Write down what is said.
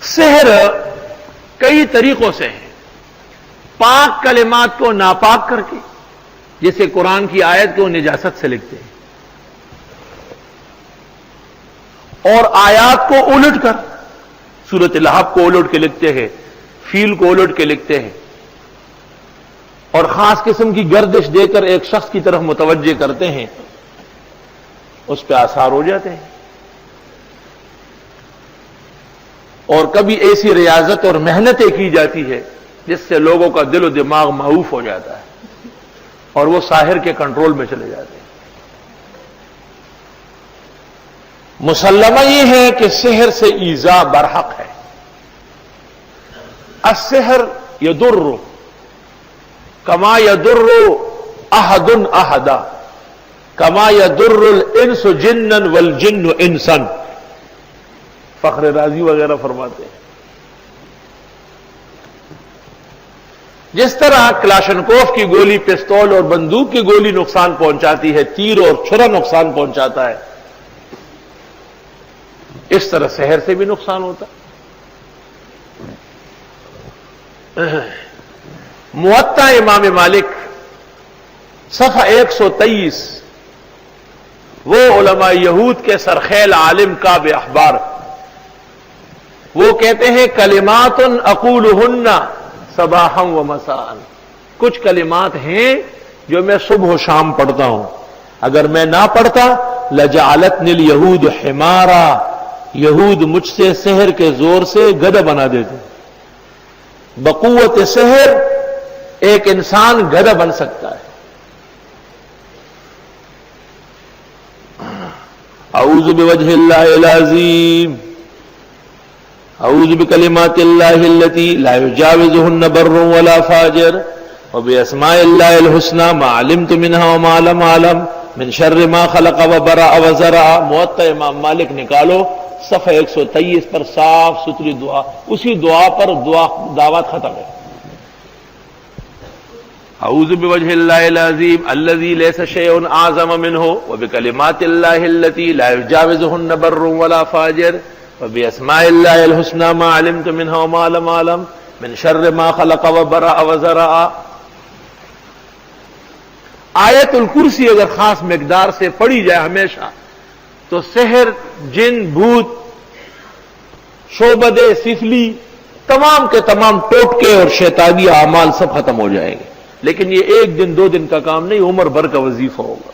سحر کئی طریقوں سے ہے، پاک کلمات کو ناپاک کر کے، جیسے قرآن کی آیت کو نجاست سے لکھتے ہیں، اور آیات کو الٹ کر، سورۃ لہب کو الٹ کے لکھتے ہیں، فیل کو الٹ کے لکھتے ہیں، اور خاص قسم کی گردش دے کر ایک شخص کی طرف متوجہ کرتے ہیں، اس پہ آثار ہو جاتے ہیں۔ اور کبھی ایسی ریاضت اور محنتیں کی جاتی ہے جس سے لوگوں کا دل و دماغ معوف ہو جاتا ہے اور وہ ساحر کے کنٹرول میں چلے جاتے ہیں۔ مسلمہ یہ ہے کہ سحر سے ایذا برحق ہے۔ السحر یضر کما یضر احد احدا کما یضر الانس جنا والجن انسا، فخر رازی وغیرہ فرماتے ہیں۔ جس طرح کلاشنکوف کی گولی پستول اور بندوق کی گولی نقصان پہنچاتی ہے، تیر اور چھرا نقصان پہنچاتا ہے، اس طرح سحر سے بھی نقصان ہوتا ہے۔ موطا امام مالک صفحہ 123، وہ علماء یہود کے سرخیل عالم کعب احبار، وہ کہتے ہیں کلمات اقولہن صباحا و مساء، کچھ کلمات ہیں جو میں صبح و شام پڑھتا ہوں، اگر میں نہ پڑھتا لجعلتنی الیہود حمارا، یہود مجھ سے سحر کے زور سے گدھا بنا دیتے۔ بقوت سحر ایک انسان گدھا بن سکتا ہے۔ اعوذ بوجہ اللہ العظیم، اعوذ بکلمات اللہ التی لا یجاوزہن بر ولا فاجر وباسماء اللہ الحسنی ما علمت منها وما لم اعلم من شر ما خلق وبرأ وزرع۔ موطا امام مالک نکالو، صفحہ 123 پر صاف ستھری دعا، اسی دعا پر دعوات ختم ہے۔ اعوذ بوجہ اللہ العظیم الذی لیس شیء اعظم منہ وبکلمات اللہ التی لا یجاوزہن بر ولا فاجر وباسماء اللہ الحسنی ما علمت منها وما لم اعلم من شر ما خلق وبرأ وزرع۔ آیت الکرسی اگر خاص مقدار سے پڑھی جائے ہمیشہ تو سحر، جن، بھوت، شعبدے، سفلی، تمام کے تمام ٹوٹکے اور شیطانی اعمال سب ختم ہو جائیں گے۔ لیکن یہ ایک دن دو دن کا کام نہیں، عمر بھر کا وظیفہ ہوگا۔